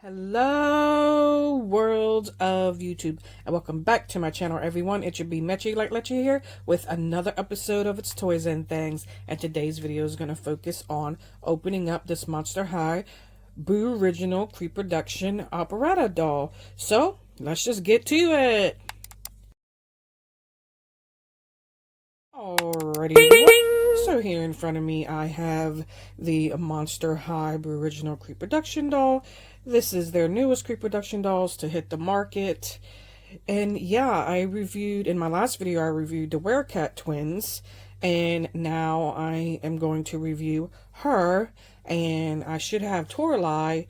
Hello, world of YouTube, and welcome back to my channel, everyone. It should be Metchy like Letchy here with another episode of It's Toys and Things, and today's video is going to focus on opening up this Monster High Boo Original Creeproduction Operetta doll. So, let's just get to it. Alrighty. So here in front of me, I have the Monster High Boo Original Creeproduction doll. This is their newest Creeproduction dolls to hit the market. And yeah, I reviewed, in my last video, I reviewed the Werecat twins. And now I am going to review her. And I should have Toralei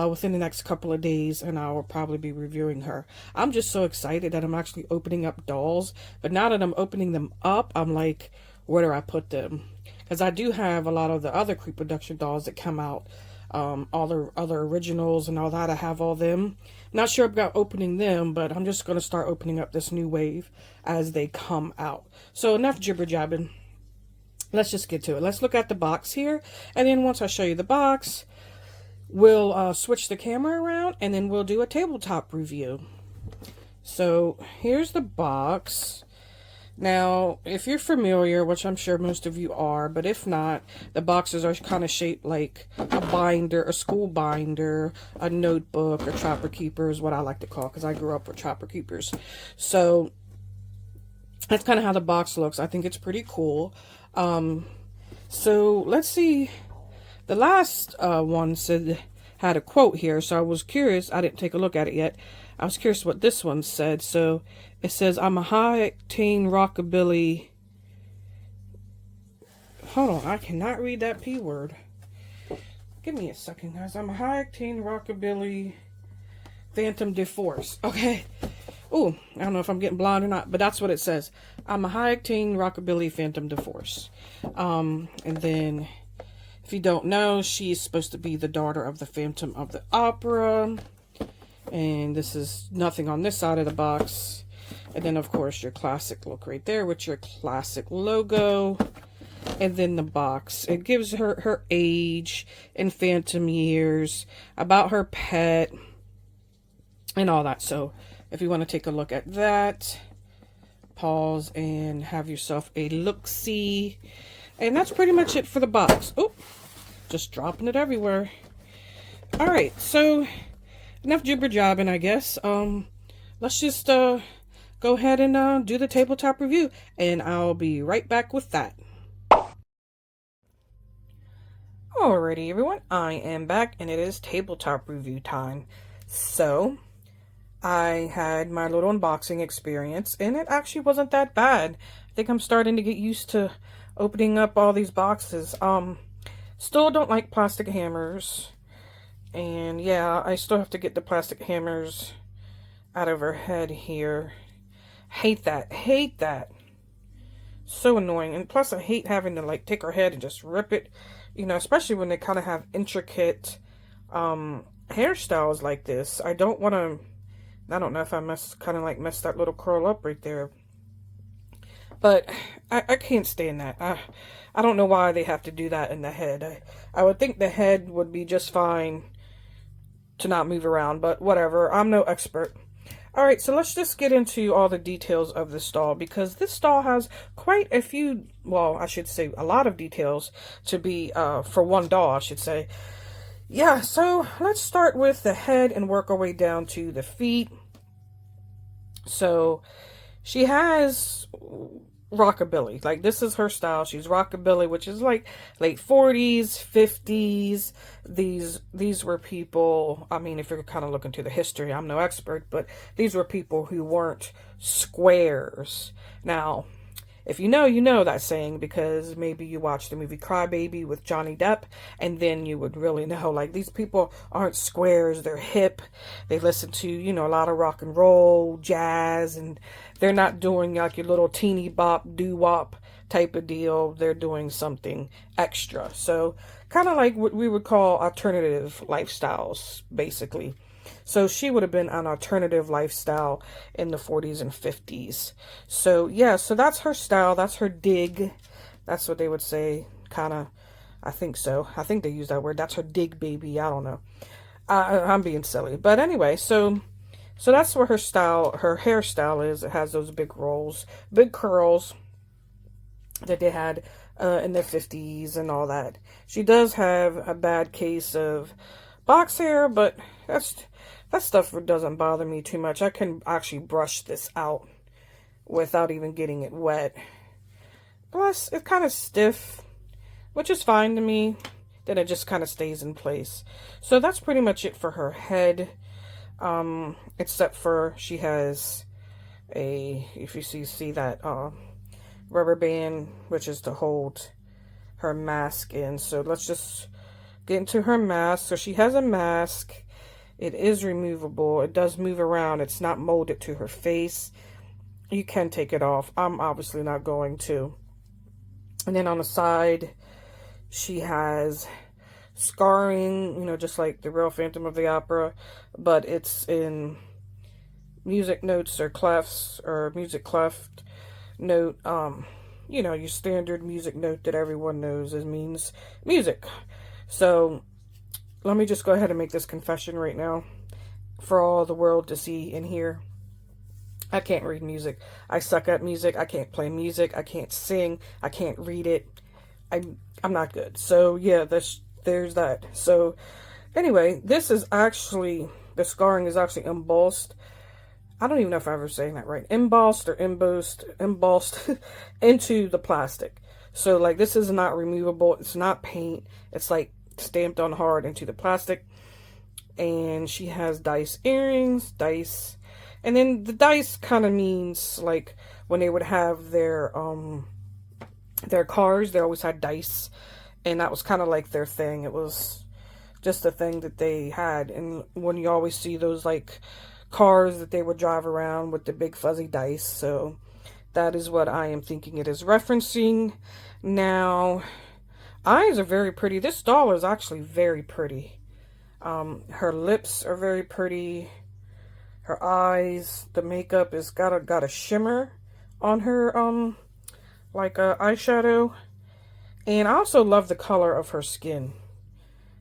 within the next couple of days, and I will probably be reviewing her. I'm just so excited that I'm actually opening up dolls. But now that I'm opening them up, I'm like, where do I put them? Because I do have a lot of the other Creeproduction dolls that come out. All the other originals and all that. I have all them. Not sure about opening them, but I'm just going to start opening up this new wave as they come out. So enough jibber jabbing. Let's just get to it. Let's look at the box here. And then once I show you the box, we'll switch the camera around and then we'll do a tabletop review. So here's the box. Now, if you're familiar, which I'm sure most of you are, but if not, the boxes are kind of shaped like a binder, a school binder, a notebook, or Trapper Keeper is what I like to call, because I grew up with Trapper Keepers. So, that's kind of how the box looks. I think it's pretty cool. So, let's see. The last one had a quote here, so I was curious. I didn't take a look at it yet. I was curious what this one said. So it says, I'm a high-octane rockabilly. Hold on, I cannot read that P word. Give me a second, guys. I'm a high-octane rockabilly phantom de force. Okay. Ooh, I don't know if I'm getting blind or not, but that's what it says. I'm a high-octane rockabilly phantom de force. And then, if you don't know, she's supposed to be the daughter of the Phantom of the Opera. And this is nothing on this side of the box. And then, of course, your classic look right there with your classic logo. And then the box. It gives her her age and phantom years, about her pet, and all that. So, if you want to take a look at that, pause and have yourself a look-see. And that's pretty much it for the box. Oh, just dropping it everywhere. All right, so enough jibber jabbing, I guess. Let's just go ahead and do the tabletop review, and I'll be right back with that. Alrighty, everyone, I am back, and it is tabletop review time. So, I had my little unboxing experience, and it actually wasn't that bad. I think I'm starting to get used to opening up all these boxes. Still don't like plastic hammers. And yeah, I still have to get the plastic hammers out of her head here. Hate that. Hate that. So annoying. And plus I hate having to like take her head and just rip it. You know, especially when they kind of have intricate hairstyles like this. I don't want to, I don't know if I kind of like messed that little curl up right there. But I can't stand that. I don't know why they have to do that in the head. I would think the head would be just fine to not move around, but whatever. I'm no expert. Alright, so let's just get into all the details of this doll, because this doll has quite a few, well, I should say a lot of details to be, for one doll, I should say. Yeah, so let's start with the head and work our way down to the feet. So, she has rockabilly. Like, this is her style. She's rockabilly, which is like late 40s, 50s. These were people, I mean, if you're kind of looking to the history, I'm no expert, but these were people who weren't squares. Now, if you know that saying, because maybe you watched the movie Cry Baby with Johnny Depp, and then you would really know, like, these people aren't squares, they're hip, they listen to, you know, a lot of rock and roll, jazz, and they're not doing like your little teeny bop, doo-wop type of deal, they're doing something extra. So, kind of like what we would call alternative lifestyles, basically. So she would have been an alternative lifestyle in the 40s and 50s. So yeah, so that's her style. That's her dig. That's what they would say, kind of I think so. I think they use that word. That's her dig baby. I don't know. I'm being silly. But anyway, so that's where her hairstyle is. It has those big rolls, big curls that they had in the 50s and all that. She does have a bad case of box hair, but that stuff doesn't bother me too much. I can actually brush this out without even getting it wet. Plus, it's kind of stiff, which is fine to me. Then it just kind of stays in place. So that's pretty much it for her head. Except for she has if you see that rubber band, which is to hold her mask in. So let's just get into her mask. So she has a mask. It is removable. It does move around. It's not molded to her face. You can take it off. I'm obviously not going to. And then on the side, she has scarring, you know, just like the real Phantom of the Opera, but it's in music notes or clefs or music cleft note. You know, your standard music note that everyone knows means music. So let me just go ahead and make this confession right now for all the world to see and hear. I can't read music. I suck at music. I can't play music. I can't sing. I can't read it. I'm not good. So yeah, there's that. So anyway, this is actually, the scarring is actually embossed. I don't even know if I'm ever saying that right. Embossed or embossed into the plastic. So like, this is not removable. It's not paint. It's like stamped on hard into the plastic. And she has dice earrings, dice. And then the dice kind of means like when they would have their cars, they always had dice. And that was kind of like their thing. It was just a thing that they had. And when you always see those like cars that they would drive around with the big fuzzy dice. So that is what I am thinking it is referencing. Now, eyes are very pretty. This doll is actually very pretty. Her lips are very pretty. Her eyes, the makeup is got a shimmer on her, like a eyeshadow. And I also love the color of her skin.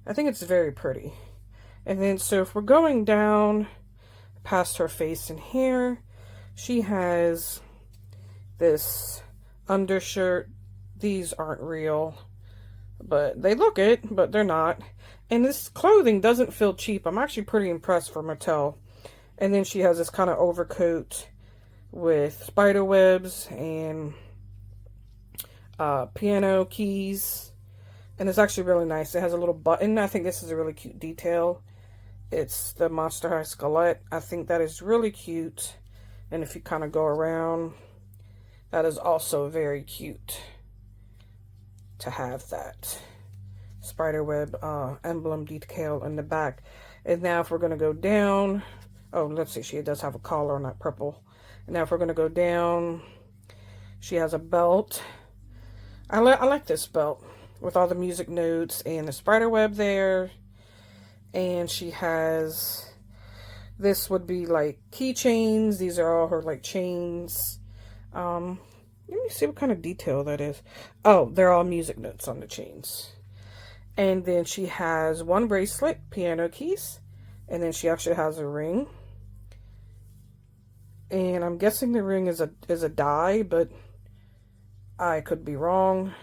I think it's very pretty. And then, so if we're going down past her face and hair, she has this undershirt. These aren't real, but they look it, but they're not. And this clothing doesn't feel cheap. I'm actually pretty impressed for Mattel. And then she has this kind of overcoat with spider webs and piano keys. And it's actually really nice. It has a little button. I think this is a really cute detail. It's the Monster High Skelet. I think that is really cute. And if you kind of go around, that is also very cute to have that spiderweb emblem detail in the back. And now if we're going to go down, oh, let's see, she does have a collar on that purple. And now if we're going to go down, she has a belt. I like this belt with all the music notes and the spider web there. And she has, this would be like keychains. These are all her like chains. Let me see what kind of detail that is. Oh, they're all music notes on the chains. And then she has one bracelet, piano keys. And then she actually has a ring. And I'm guessing the ring is a die, but I could be wrong.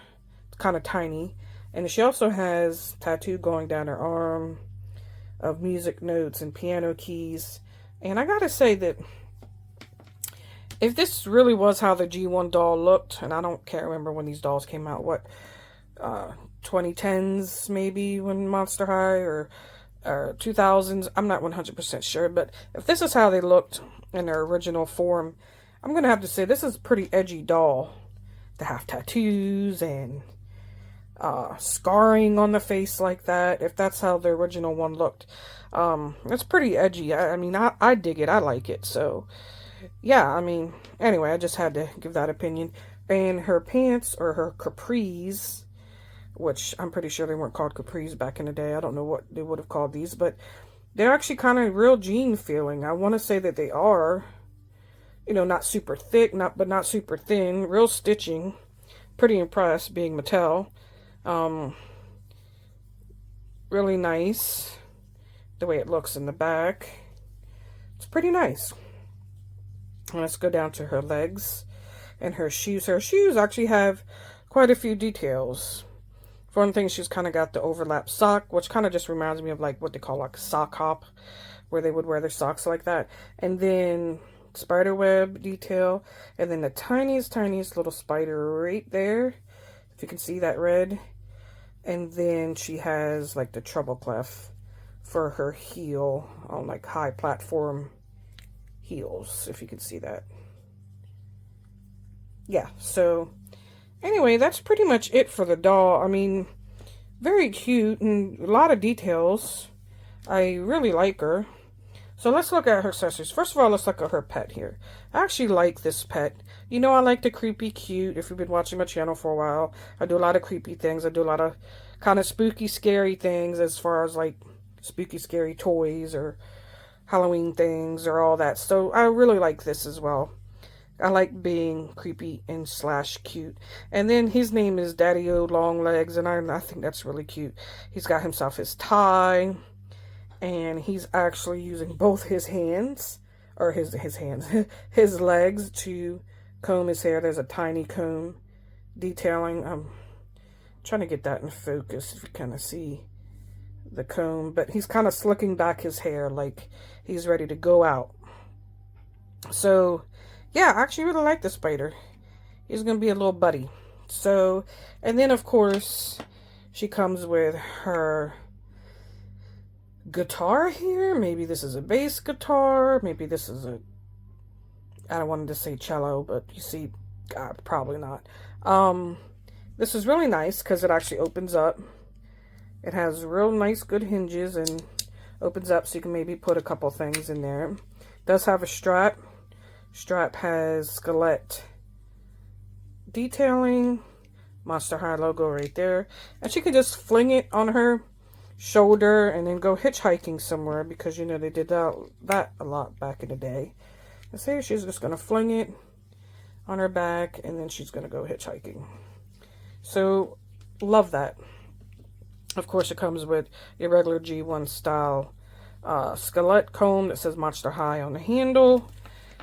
It's kind of tiny. And she also has tattoo going down her arm of music notes and piano keys. And I gotta say that if this really was how the G1 doll looked, and I can't remember when these dolls came out, what, 2010s maybe when Monster High, or 2000s, I'm not 100% sure, but if this is how they looked in their original form, I'm gonna have to say this is a pretty edgy doll to have tattoos and scarring on the face like that. If that's how the original one looked, it's pretty edgy. I mean, I dig it. I like it. So yeah, I mean, anyway, I just had to give that opinion. And her pants, or her capris, which I'm pretty sure they weren't called capris back in the day. I don't know what they would have called these, but they're actually kind of real jean feeling. I want to say that they are, you know, not super thick, but not super thin, real stitching. Pretty impressed, being Mattel. really nice the way it looks in the back. It's pretty nice. Let's go down to her legs and her shoes. Her shoes actually have quite a few details. For one thing, she's kind of got the overlap sock, which kind of just reminds me of like what they call like a sock hop, where they would wear their socks like that. And then spider web detail, and then the tiniest little spider right there, if you can see that red. And then she has like the treble clef for her heel on like high platform heels, if you can see that. Yeah, so anyway, that's pretty much it for the doll. I mean, very cute and a lot of details. I really like her. So let's look at her accessories. First of all, let's look at her pet here. I actually like this pet. You know, I like the creepy cute. If you've been watching my channel for a while, I do a lot of creepy things. I do a lot of kind of spooky, scary things as far as like spooky, scary toys or Halloween things or all that. So I really like this as well. I like being creepy and slash cute. And then his name is Daddy-O Long Legs, and I think that's really cute. He's got himself his tie, and he's actually using both his hands, or his hands, his legs to comb his hair. There's a tiny comb detailing. I'm trying to get that in focus if you kind of see the comb, but he's kind of slicking back his hair like he's ready to go out. So yeah, I actually really like the spider. He's going to be a little buddy. So, and then of course, she comes with her guitar here. Maybe this is a bass guitar. Maybe this is a, I don't want to say cello, but you see, probably not. This is really nice because it actually opens up. It has real nice, good hinges and opens up so you can maybe put a couple things in there. It does have a strap. Strap has Skelett detailing, Monster High logo right there, and she can just fling it on her shoulder and then go hitchhiking somewhere, because you know they did that a lot back in the day. And say she's just gonna fling it on her back and then she's gonna go hitchhiking. So love that. Of course, it comes with a regular G1 style Skelett comb that says Monster High on the handle.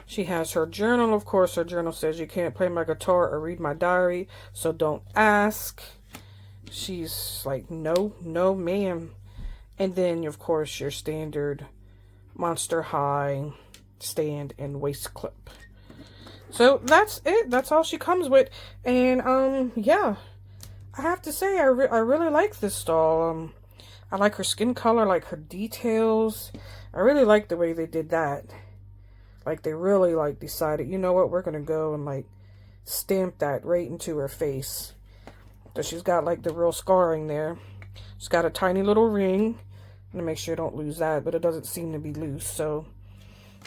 She has her journal, of course. Her journal says, "You can't play my guitar or read my diary, so don't ask." She's like, no, ma'am. And then, of course, your standard Monster High stand and waist clip. So that's it. That's all she comes with. And, yeah, I have to say, I really like this doll. I like her skin color, I like her details. I really like the way they did that. Like, they really, like, decided, you know what, we're going to go and, like, stamp that right into her face. So she's got, like, the real scarring there. She's got a tiny little ring. I'm going to make sure I don't lose that, but it doesn't seem to be loose. So,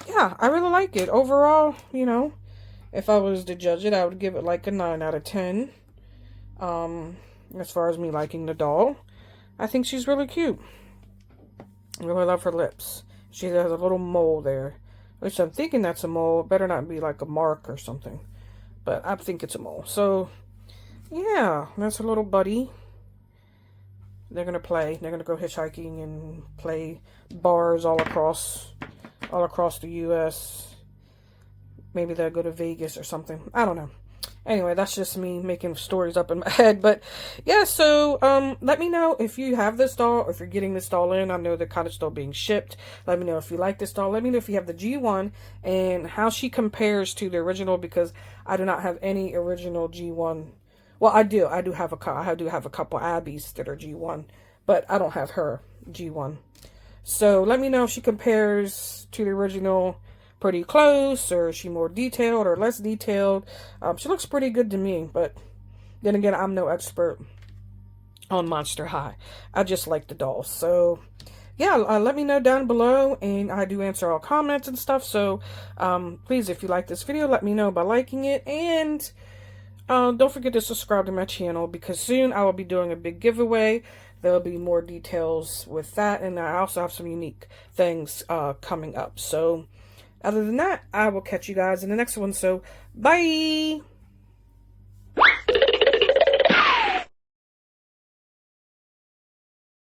yeah, I really like it. Overall, you know, if I was to judge it, I would give it, like, a 9 out of 10. As far as me liking the doll, I think she's really cute. I really love her lips. She has a little mole there. At least I'm thinking that's a mole. It better not be like a mark or something. But I think it's a mole. So, yeah, that's a little buddy. They're going to play. They're going to go hitchhiking and play bars all across the U.S. Maybe they'll go to Vegas or something. I don't know. Anyway, that's just me making stories up in my head. But, yeah, so let me know if you have this doll or if you're getting this doll in. I know they're kind of still being shipped. Let me know if you like this doll. Let me know if you have the G1 and how she compares to the original, because I do not have any original G1. Well, I do. I do have a couple Abbeys that are G1, but I don't have her G1. So let me know if she compares to the original pretty close, or is she more detailed or less detailed. She looks pretty good to me, but then again, I'm no expert on Monster High. I just like the dolls. So yeah, let me know down below, and I do answer all comments and stuff. So please, if you like this video, let me know by liking it, and don't forget to subscribe to my channel, because soon I will be doing a big giveaway. There'll be more details with that, and I also have some unique things coming up. So other than that, I will catch you guys in the next one. So, bye!